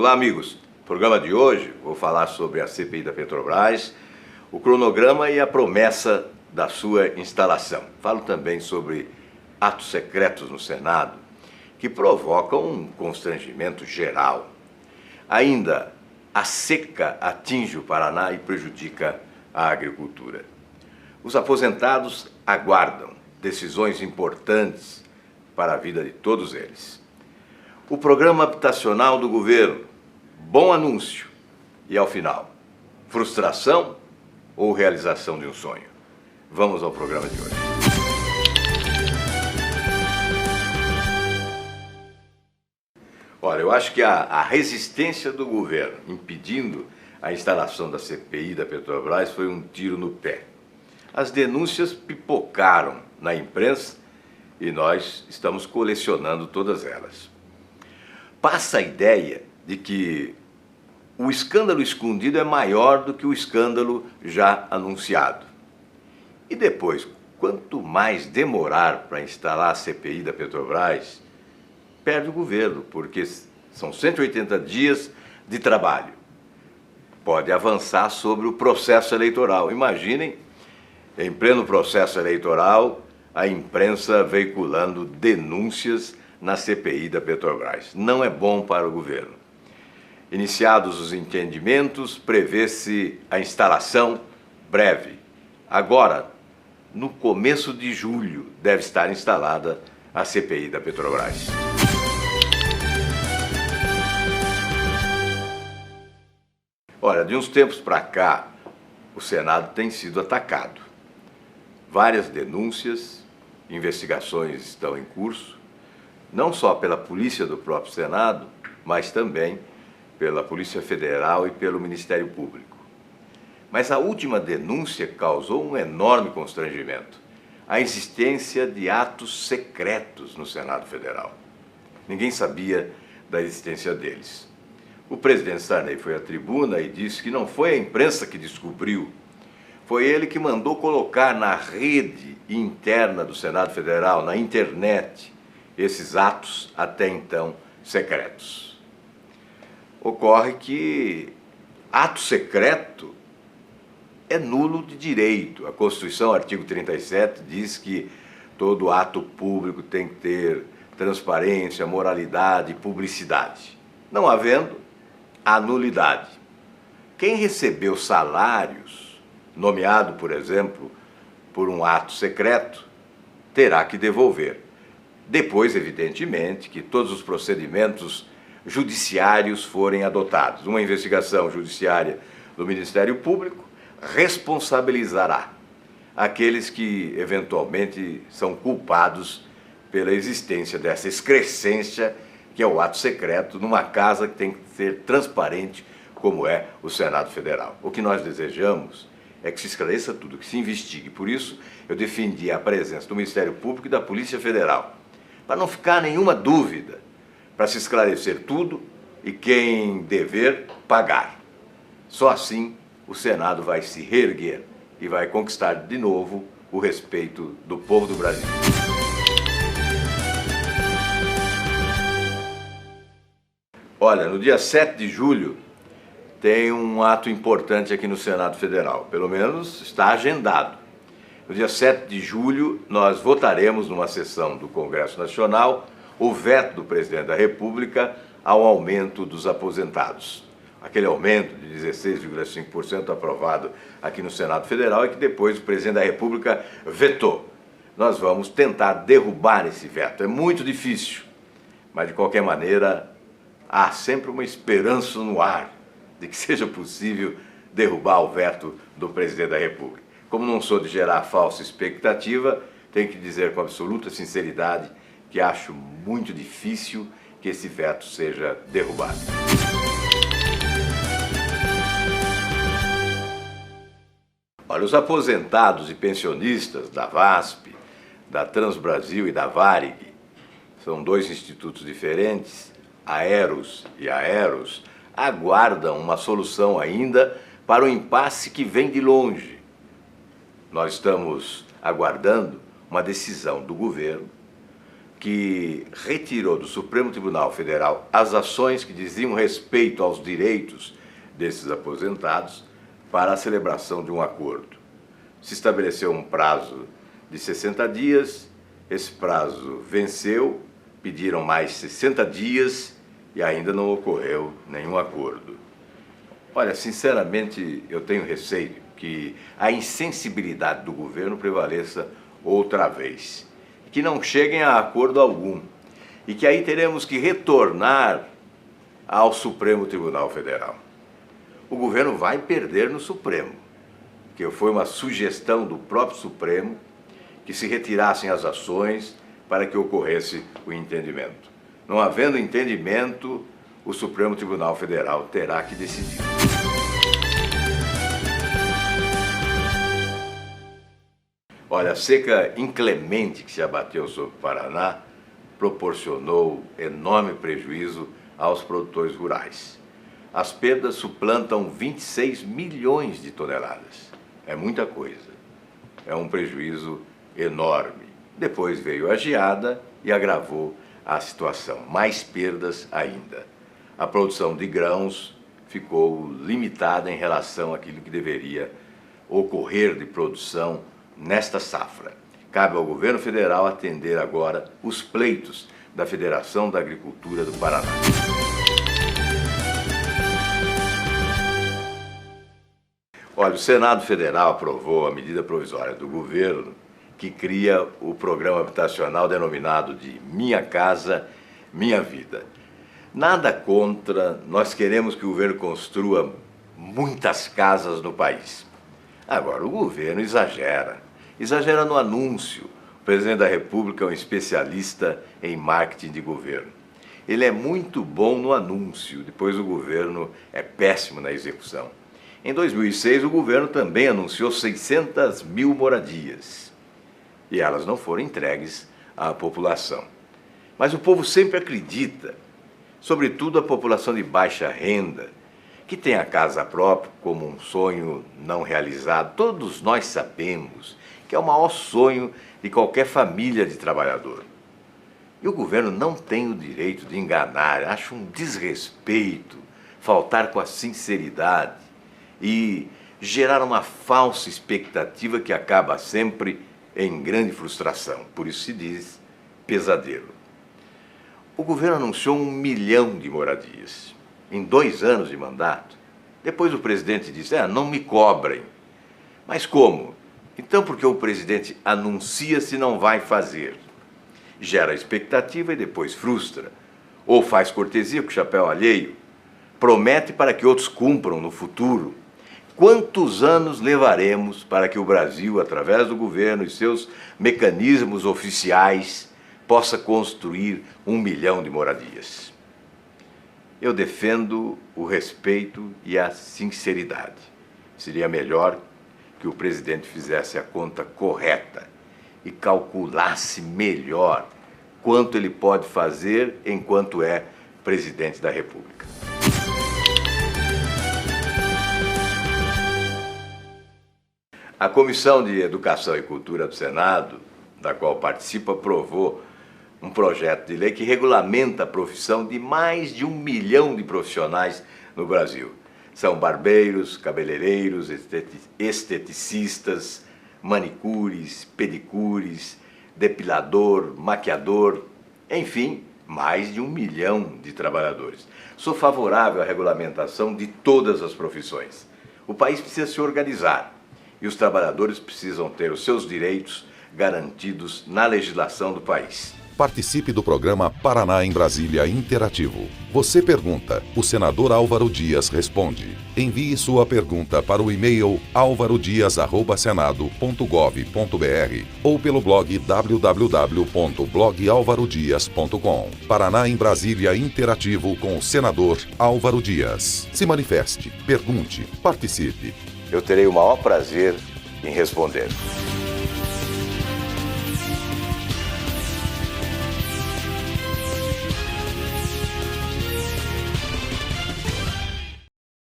Olá, amigos. No programa de hoje vou falar sobre a CPI da Petrobras, o cronograma e a promessa da sua instalação. Falo também sobre atos secretos no Senado que provocam um constrangimento geral. Ainda, a seca atinge o Paraná e prejudica a agricultura. Os aposentados aguardam decisões importantes para a vida de todos eles. O programa habitacional do governo, bom anúncio. E ao final, frustração ou realização de um sonho? Vamos ao programa de hoje. Olha, eu acho que a resistência do governo impedindo a instalação da CPI da Petrobras foi um tiro no pé. As denúncias pipocaram na imprensa e nós estamos colecionando todas elas. Passa a ideia de que o escândalo escondido é maior do que o escândalo já anunciado. E depois, quanto mais demorar para instalar a CPI da Petrobras, perde o governo, porque são 180 dias de trabalho. Pode avançar sobre o processo eleitoral. Imaginem, em pleno processo eleitoral, a imprensa veiculando denúncias na CPI da Petrobras. Não é bom para o governo. Iniciados os entendimentos, prevê-se a instalação breve. Agora, no começo de julho, deve estar instalada a CPI da Petrobras. Olha, de uns tempos para cá, o Senado tem sido atacado. Várias denúncias, investigações estão em curso, não só pela polícia do próprio Senado, mas também pela Polícia Federal e pelo Ministério Público. Mas a última denúncia causou um enorme constrangimento: a existência de atos secretos no Senado Federal. Ninguém sabia da existência deles. O presidente Sarney foi à tribuna e disse que não foi a imprensa que descobriu, foi ele que mandou colocar na rede interna do Senado Federal, na internet, esses atos até então secretos. Ocorre que ato secreto é nulo de direito. A Constituição, artigo 37, diz que todo ato público tem que ter transparência, moralidade e publicidade. Não havendo, há nulidade. Quem recebeu salários, nomeado, por exemplo, por um ato secreto, terá que devolver. Depois, evidentemente, que todos os procedimentos judiciários forem adotados. Uma investigação judiciária do Ministério Público responsabilizará aqueles que, eventualmente, são culpados pela existência dessa excrescência, que é o ato secreto, numa casa que tem que ser transparente, como é o Senado Federal. O que nós desejamos é que se esclareça tudo, que se investigue. Por isso, eu defendi a presença do Ministério Público e da Polícia Federal, para não ficar nenhuma dúvida, para se esclarecer tudo e quem dever, pagar. Só assim o Senado vai se reerguer e vai conquistar de novo o respeito do povo do Brasil. Olha, no dia 7 de julho tem um ato importante aqui no Senado Federal, pelo menos está agendado. No dia 7 de julho, nós votaremos numa sessão do Congresso Nacional o veto do presidente da República ao aumento dos aposentados. Aquele aumento de 16,5% aprovado aqui no Senado Federal e que depois o presidente da República vetou. Nós vamos tentar derrubar esse veto. É muito difícil, mas de qualquer maneira há sempre uma esperança no ar de que seja possível derrubar o veto do presidente da República. Como não sou de gerar falsa expectativa, tenho que dizer com absoluta sinceridade que acho muito difícil que esse veto seja derrubado. Olha, os aposentados e pensionistas da VASP, da Transbrasil e da Varig, são dois institutos diferentes, Aeros e Aeros, aguardam uma solução ainda para o impasse que vem de longe. Nós estamos aguardando uma decisão do governo que retirou do Supremo Tribunal Federal as ações que diziam respeito aos direitos desses aposentados para a celebração de um acordo. Se estabeleceu um prazo de 60 dias, esse prazo venceu, pediram mais 60 dias e ainda não ocorreu nenhum acordo. Olha, sinceramente, eu tenho receio que a insensibilidade do governo prevaleça outra vez, que não cheguem a acordo algum e que aí teremos que retornar ao Supremo Tribunal Federal. O governo vai perder no Supremo, que foi uma sugestão do próprio Supremo que se retirassem as ações para que ocorresse o entendimento. Não havendo entendimento, o Supremo Tribunal Federal terá que decidir. Olha, a seca inclemente que se abateu sobre o Paraná proporcionou enorme prejuízo aos produtores rurais. As perdas suplantam 26 milhões de toneladas. É muita coisa. É um prejuízo enorme. Depois veio a geada e agravou a situação. Mais perdas ainda. A produção de grãos ficou limitada em relação àquilo que deveria ocorrer de produção nesta safra. Cabe ao governo federal atender agora os pleitos da Federação da Agricultura do Paraná. Olha, o Senado Federal aprovou a medida provisória do governo que cria o programa habitacional denominado de Minha Casa, Minha Vida. Nada contra, nós queremos que o governo construa muitas casas no país. Agora, o governo exagera no anúncio. O presidente da República é um especialista em marketing de governo. Ele é muito bom no anúncio, depois o governo é péssimo na execução. Em 2006, o governo também anunciou 600 mil moradias e elas não foram entregues à população. Mas o povo sempre acredita, sobretudo a população de baixa renda, que tem a casa própria como um sonho não realizado. Todos nós sabemos que é o maior sonho de qualquer família de trabalhador. E o governo não tem o direito de enganar, acho um desrespeito, faltar com a sinceridade e gerar uma falsa expectativa que acaba sempre em grande frustração. Por isso se diz pesadelo. O governo anunciou 1 milhão de moradias em 2 anos de mandato. Depois o presidente disse, não me cobrem. Mas como? Então por que o presidente anuncia se não vai fazer? Gera expectativa e depois frustra. Ou faz cortesia com o chapéu alheio. Promete para que outros cumpram no futuro. Quantos anos levaremos para que o Brasil, através do governo e seus mecanismos oficiais, possa construir 1 milhão de moradias? Eu defendo o respeito e a sinceridade. Seria melhor que o presidente fizesse a conta correta e calculasse melhor quanto ele pode fazer enquanto é presidente da República. A Comissão de Educação e Cultura do Senado, da qual participo, aprovou um projeto de lei que regulamenta a profissão de mais de 1 milhão de profissionais no Brasil. São barbeiros, cabeleireiros, esteticistas, manicures, pedicures, depilador, maquiador, enfim, mais de 1 milhão de trabalhadores. Sou favorável à regulamentação de todas as profissões. O país precisa se organizar e os trabalhadores precisam ter os seus direitos garantidos na legislação do país. Participe do programa Paraná em Brasília Interativo. Você pergunta, o senador Álvaro Dias responde. Envie sua pergunta para o e-mail alvarodias@senado.gov.br ou pelo blog www.blogalvarodias.com. Paraná em Brasília Interativo com o senador Álvaro Dias. Se manifeste, pergunte, participe. Eu terei o maior prazer em responder.